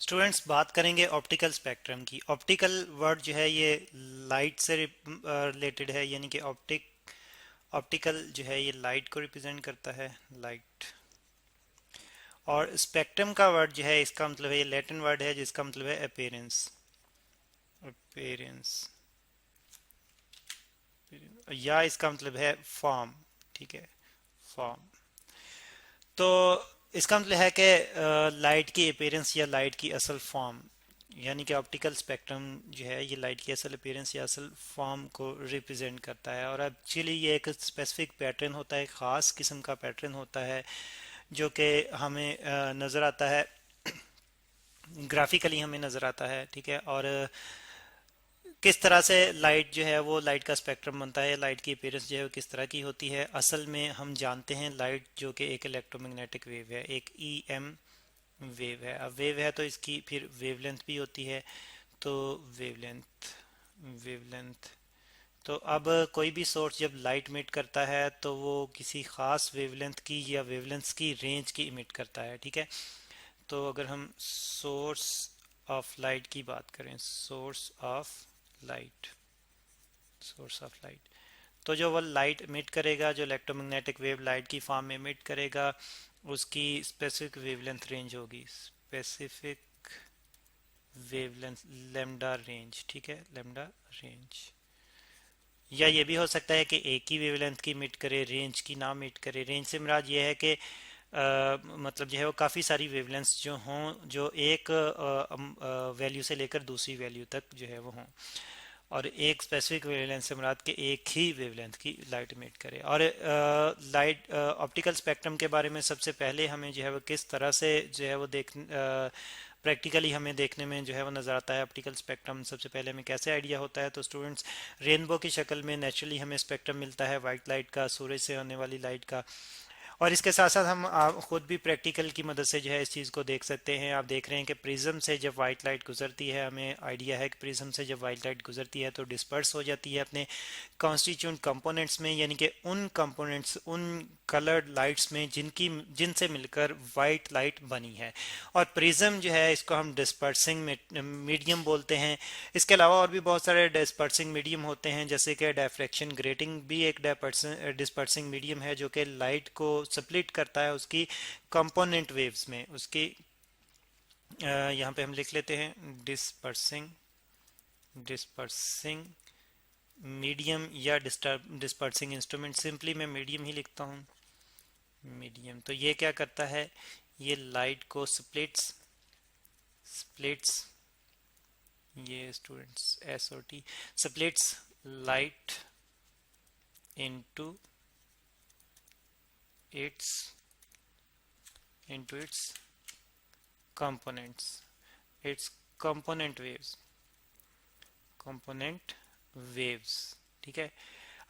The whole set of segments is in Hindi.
स्टूडेंट्स बात करेंगे ऑप्टिकल स्पेक्ट्रम की। ऑप्टिकल वर्ड जो है ये लाइट से रिलेटेड है, यानी कि ऑप्टिकल जो है ये लाइट को रिप्रेजेंट करता है, लाइट। और स्पेक्ट्रम का वर्ड जो है इसका मतलब है, ये लैटिन वर्ड है जिसका मतलब है अपीयरेंस। अपीयरेंस या इसका मतलब है फॉर्म। ठीक है, फॉर्म। तो इसका मतलब है कि लाइट की अपीयरेंस या लाइट की असल फॉर्म, यानी कि ऑप्टिकल स्पेक्ट्रम जो है ये लाइट की असल अपीयरेंस या असल फॉर्म को रिप्रेजेंट करता है। और एक्चुअली ये एक स्पेसिफिक पैटर्न होता है, ख़ास किस्म का पैटर्न होता है जो कि हमें नज़र आता है, ग्राफिकली हमें नज़र आता है। ठीक है, और किस तरह से लाइट जो है वो लाइट का स्पेक्ट्रम बनता है, लाइट की अपीयरेंस जो है वो किस तरह की होती है। असल में हम जानते हैं लाइट जो कि एक इलेक्ट्रोमैग्नेटिक वेव है, एक EM वेव है। अब वेव है तो इसकी फिर वेवलेंथ भी होती है। तो वेवलेंथ वेवलेंथ तो अब कोई भी सोर्स जब लाइट इमिट करता है तो वो किसी खास वेवलेंथ की या वेवलेंथ्स की रेंज की इमिट करता है। ठीक है, तो अगर हम सोर्स ऑफ लाइट की बात करें, सोर्स ऑफ लाइट, तो जो वो लाइट इमिट करेगा, जो इलेक्ट्रोमैग्नेटिक वेव लाइट की फॉर्म में इमिट करेगा, उसकी स्पेसिफिक वेवलेंथ रेंज होगी, स्पेसिफिक वेवलेंथ लैम्डा रेंज। ठीक है, लैम्डा रेंज। या ये भी हो सकता है कि एक ही वेवलेंथ की मिट करे, रेंज की ना मिट करे। रेंज से मुराद ये है कि मतलब जो है वो काफ़ी सारी वेवलेंथ्स जो हों, जो एक वैल्यू से लेकर दूसरी वैल्यू तक जो है वो हों। और एक स्पेसिफिक वेवलेंथ से मुराद के एक ही वेवलेंथ की लाइट इमिट करे। और लाइट ऑप्टिकल स्पेक्ट्रम के बारे में सबसे पहले हमें जो है वो किस तरह से जो है वो प्रैक्टिकली हमें देखने में जो है वो नज़र आता है ऑप्टिकल स्पेक्ट्रम, सबसे पहले हमें कैसे आइडिया होता है। तो स्टूडेंट्स, रेनबो की शक्ल में नेचुरली हमें स्पेक्ट्रम मिलता है वाइट लाइट का, सूरज से आने वाली लाइट का। और इसके साथ साथ हम खुद भी प्रैक्टिकल की मदद से जो है इस चीज़ को देख सकते हैं। आप देख रहे हैं कि प्रिज्म से जब वाइट लाइट गुजरती है, हमें आइडिया है कि प्रिज्म से जब वाइट लाइट गुजरती है तो डिस्पर्स हो जाती है अपने कॉन्स्टिट्यूंट कंपोनेंट्स में, यानी कि उन कंपोनेंट्स, उन कलर्ड लाइट्स में जिनसे मिलकर वाइट लाइट बनी है। और प्रिज्म जो है इसको हम डिस्पर्सिंग मीडियम बोलते हैं। इसके अलावा और भी बहुत सारे डिस्पर्सिंग मीडियम होते हैं, जैसे कि डायफ्रैक्शन ग्रेटिंग भी एक डिस्पर्सिंग मीडियम है जो कि लाइट को स्प्लिट करता है उसकी कंपोनेंट वेव्स में। उसकी यहाँ पे हम लिख लेते हैं डिस्पर्सिंग डिस्पर्सिंग मीडियम या डिस्पर्सिंग इंस्ट्रूमेंट। सिंपली मैं मीडियम ही लिखता हूँ, मीडियम। तो ये क्या करता है, ये लाइट को स्प्लिट्स स्प्लिट्स ये students SOT splits light into its it's components, it's component waves. ठीक है,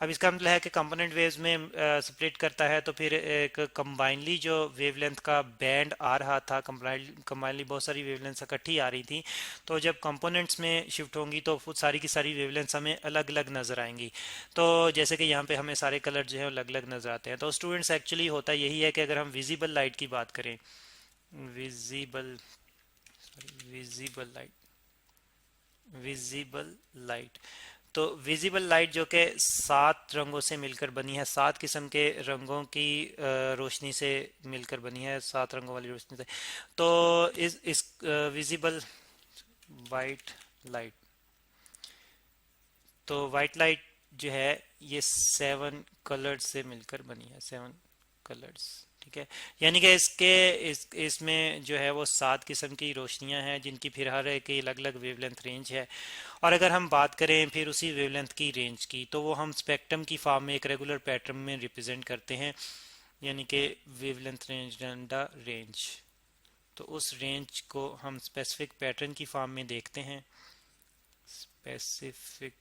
अब इसका मतलब है कि कंपोनेंट वेव्स में स्प्लिट करता है, तो फिर एक कंबाइनली जो वेवलेंथ का बैंड आ रहा था, कंबाइनली बहुत सारी वेवलेंथ्स इकट्ठी आ रही थी। तो जब कंपोनेंट्स में शिफ्ट होंगी तो सारी की सारी वेवलेंथ्स हमें अलग अलग नज़र आएंगी। तो जैसे कि यहाँ पे हमें सारे कलर जो है अलग अलग नज़र आते हैं। तो स्टूडेंट्स, एक्चुअली होता यही है कि अगर हम विजिबल लाइट की बात करें, visible visible light visible light तो विजिबल लाइट जो कि 7 रंगों से मिलकर बनी है, 7 किस्म के रंगों की रोशनी से मिलकर बनी है, 7 रंगों वाली रोशनी से। तो इस विजिबल वाइट लाइट तो वाइट लाइट जो है ये 7 कलर्स से मिलकर बनी है, 7 कलर्स। ठीक है, यानी कि इसमें जो है वो 7 किस्म की रोशनियां हैं जिनकी फिर हर एक की अलग अलग वेवलेंथ रेंज है। और अगर हम बात करें फिर उसी वेवलेंथ की रेंज की, तो वो हम स्पेक्ट्रम की फॉर्म में एक रेगुलर पैटर्न में रिप्रेजेंट करते हैं, यानी कि वेवलेंथ रेंज, लैम्डा रेंज। तो उस रेंज को हम स्पेसिफिक पैटर्न की फॉर्म में देखते हैं, स्पेसिफिक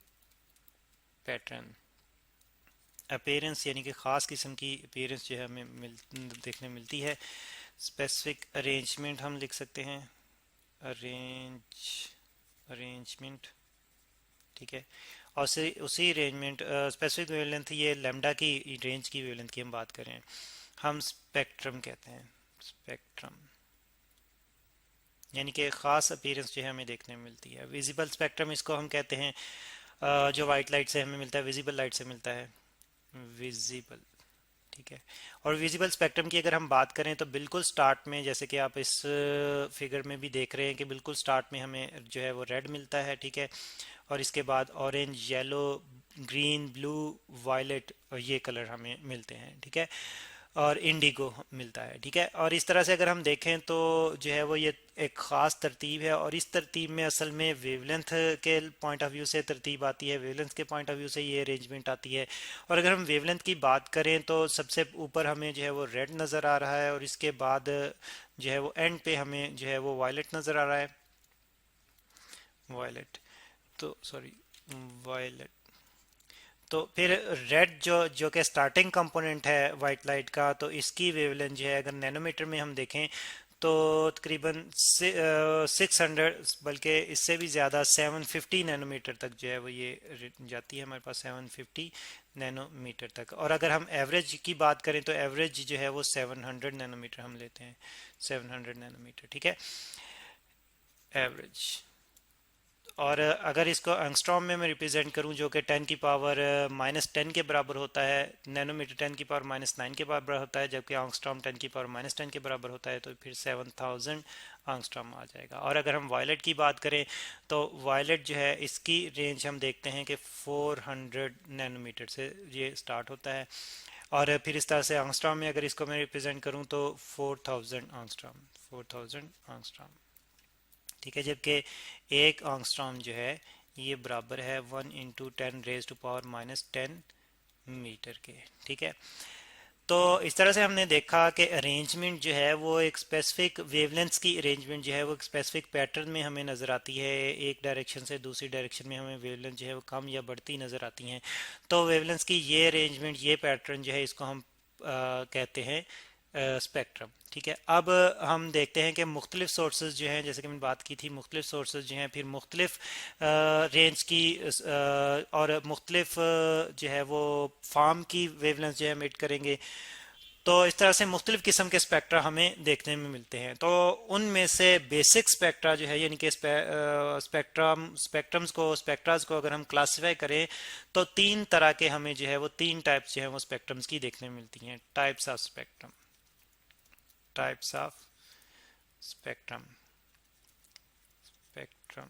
पैटर्न। अपीयरेंस यानी कि ख़ास किस्म की अपीयरेंस जो है हमें देखने मिलती है। स्पेसिफिक अरेंजमेंट हम लिख सकते हैं, अरेंजमेंट। ठीक है, और उसी अरेंजमेंट स्पेसिफिक वेवलेंथ, ये लैम्डा की रेंज की वेवलेंथ की हम बात करें, हम स्पेक्ट्रम कहते हैं, स्पेक्ट्रम। यानी कि ख़ास अपीयरेंस जो है हमें देखने में मिलती है। विजिबल स्पेक्ट्रम इसको हम कहते हैं, जो वाइट लाइट से हमें मिलता है, विजिबल लाइट से मिलता है, विजिबल। ठीक है। और विजिबल स्पेक्ट्रम की अगर हम बात करें तो बिल्कुल स्टार्ट में, जैसे कि आप इस फिगर में भी देख रहे हैं कि बिल्कुल स्टार्ट में हमें जो है वो रेड मिलता है। ठीक है। और इसके बाद orange, yellow, green, blue, violet, और ये कलर हमें मिलते हैं। ठीक है। और इंडिगो मिलता है। ठीक है। और इस तरह से अगर हम देखें तो जो है वो ये एक ख़ास तरतीब है, और इस तरतीब में असल में वेवलेंथ के पॉइंट ऑफ व्यू से तरतीब आती है, वेवलेंथ के पॉइंट ऑफ व्यू से ये अरेंजमेंट आती है। और अगर हम वेवलेंथ की बात करें तो सबसे ऊपर हमें जो है वो रेड नज़र आ रहा है, और इसके बाद जो है वो एंड पे हमें जो है वो वायलेट नज़र आ रहा है। वायलेट, तो सॉरी, वायलेट। तो फिर रेड जो जो कि स्टार्टिंग कंपोनेंट है वाइट लाइट का, तो इसकी वेवलेंथ जो है अगर नैनोमीटर में हम देखें तो तकरीबन 600, बल्कि इससे भी ज़्यादा 750 नैनोमीटर तक जो है वो ये जाती है हमारे पास, 750 नैनोमीटर तक। और अगर हम एवरेज की बात करें तो एवरेज जो है वो 700 नैनोमीटर हम लेते हैं, 700 नैनोमीटर। ठीक है, एवरेज। और अगर इसको एंगस्ट्रॉम में मैं रिप्रेजेंट करूं, जो कि 10 की पावर -10 के बराबर होता है, नैनोमीटर 10 की पावर -9 के बराबर होता है, जबकि एंगस्ट्रॉम 10 की पावर-10 के बराबर होता है, तो फिर 7000 एंगस्ट्रॉम आ जाएगा। और अगर हम वायलेट की बात करें तो वायलेट जो है इसकी रेंज हम देखते हैं कि 400 नैनोमीटर से ये स्टार्ट होता है। और फिर इस तरह से एंगस्ट्रॉम में अगर इसको मैं रिप्रेजेंट करूं तो 4000 एंगस्ट्रॉम, 4000 एंगस्ट्रॉम। ठीक है। जबकि एक एंगस्ट्रॉम जो है ये बराबर है 1 × 10⁻⁻10 मीटर के। ठीक है। तो इस तरह से हमने देखा कि अरेंजमेंट जो है वो एक स्पेसिफिक वेवलेंथ्स की अरेंजमेंट जो है वो एक स्पेसिफिक पैटर्न में हमें नज़र आती है। एक डायरेक्शन से दूसरी डायरेक्शन में हमें वेवलेंथ जो है वो कम या बढ़ती नज़र आती हैं। तो वेवलेंथ्स की ये अरेंजमेंट, ये पैटर्न जो है, इसको हम कहते हैं स्पेक्ट्रम। ठीक है। अब हम देखते हैं कि मुख्तलिफ सोर्सेज जो हैं, जैसे कि मैंने बात की थी, मुख्तलिफ सोर्सेज जो हैं फिर मुख्तलिफ रेंज की और मुख्तलिफ जो है वो फॉर्म की वेवलेंथ जो है एमिट करेंगे। तो इस तरह से मुख्तलिफ किस्म के स्पेक्ट्रा हमें देखने में मिलते हैं। तो उनमें से बेसिक स्पेक्ट्रा जो है, यानी कि स्पेक्ट्रम्स को अगर हम क्लासिफाई करें तो तीन तरह के हमें जो है वो तीन टाइप्स जो है वो स्पेक्ट्रम्स की देखने में मिलती हैं। Types of spectrum, types of spectrum, spectrum.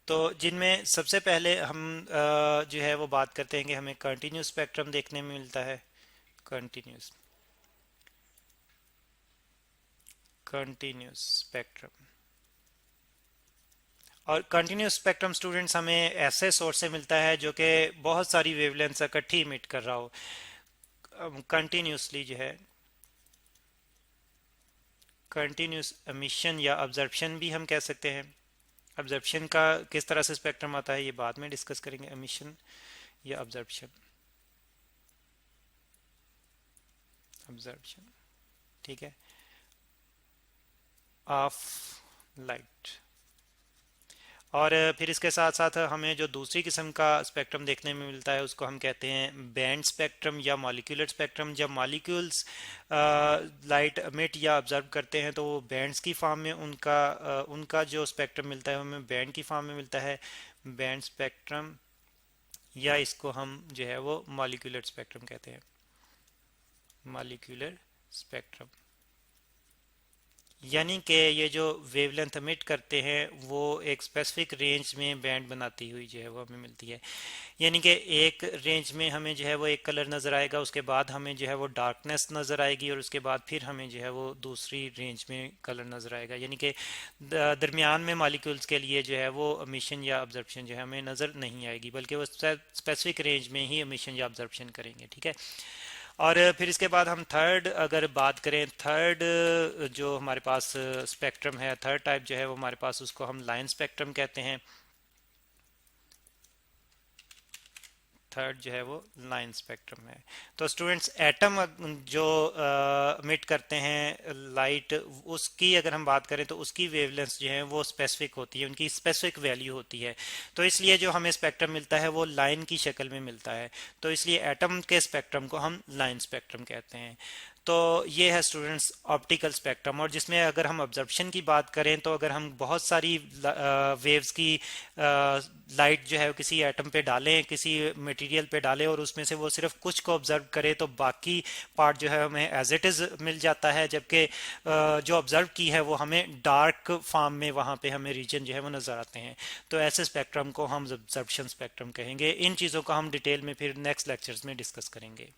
तो जिनमें सबसे पहले हम जो है वो बात करते हैं कि हमें कंटिन्यूस स्पेक्ट्रम देखने में मिलता है। Continuous, continuous spectrum. और कंटिन्यूस स्पेक्ट्रम स्टूडेंट्स हमें ऐसे सोर्स से मिलता है जो कि बहुत सारी वेवलेंथ इकट्ठी इमिट कर रहा हो कंटिन्यूसली, जो है कंटिन्यूस एमिशन या अब्जर्प्शन भी हम कह सकते हैं। अब्जर्प्शन का किस तरह से स्पेक्ट्रम आता है ये बाद में डिस्कस करेंगे, एमिशन या अब्जर्प्शन, अब्जर्प्शन। ठीक है। Of light. और फिर इसके साथ साथ हमें जो दूसरी किस्म का स्पेक्ट्रम देखने में मिलता है उसको हम कहते हैं बैंड स्पेक्ट्रम या मॉलिक्यूलर स्पेक्ट्रम। जब मॉलिक्यूल्स लाइट एमिट या ऑब्जर्व करते हैं तो वो बैंड्स की फॉर्म में उनका जो स्पेक्ट्रम मिलता है हमें बैंड की फॉर्म में मिलता है, बैंड स्पेक्ट्रम, या इसको हम जो है वो मॉलिक्यूलर स्पेक्ट्रम कहते हैं, मॉलिक्यूलर स्पेक्ट्रम। यानी कि ये जो वेवलेंथ एमिट करते हैं वो एक स्पेसिफिक रेंज में बैंड बनाती हुई जो है वो हमें मिलती है। यानी कि एक रेंज में हमें जो है वो एक कलर नज़र आएगा, उसके बाद हमें जो है वो डार्कनेस नज़र आएगी, और उसके बाद फिर हमें जो है वो दूसरी रेंज में कलर नज़र आएगा। यानी कि दरमियान में मॉलिक्यूल्स के लिए जो है वो एमिशन या ऑब्जर्प्शन जो है हमें नज़र नहीं आएगी, बल्कि वो स्पेसिफिक रेंज में ही एमिशन या ऑब्जर्प्शन करेंगे। ठीक है। और फिर इसके बाद हम थर्ड अगर बात करें, थर्ड जो हमारे पास स्पेक्ट्रम है, थर्ड टाइप जो है वो हमारे पास, उसको हम लाइन स्पेक्ट्रम कहते हैं। थर्ड जो है वो लाइन स्पेक्ट्रम है। तो स्टूडेंट्स एटम जो एमिट करते हैं लाइट, उसकी अगर हम बात करें तो उसकी वेवलेंथ जो है वो स्पेसिफिक होती है, उनकी स्पेसिफिक वैल्यू होती है। तो इसलिए जो हमें स्पेक्ट्रम मिलता है वो लाइन की शक्ल में मिलता है। तो इसलिए एटम के स्पेक्ट्रम को हम लाइन स्पेक्ट्रम कहते हैं। तो ये है स्टूडेंट्स ऑप्टिकल स्पेक्ट्रम। और जिसमें अगर हम ऑब्जर्प्शन की बात करें तो अगर हम बहुत सारी वेव्स की लाइट जो है किसी एटम पे डालें, किसी मटेरियल पे डालें और उसमें से वो सिर्फ कुछ को ऑब्जर्व करे तो बाकी पार्ट जो है हमें एज इट इज़ मिल जाता है, जबकि जो ऑब्जर्व की है वो हमें डार्क फॉर्म में वहाँ पे हमें रीजन जो है वो नज़र आते हैं। तो ऐसे स्पेक्ट्रम को हम ऑब्जर्प्शन स्पेक्ट्रम कहेंगे। इन चीज़ों का हम डिटेल में फिर नेक्स्ट लेक्चर्स में डिस्कस करेंगे।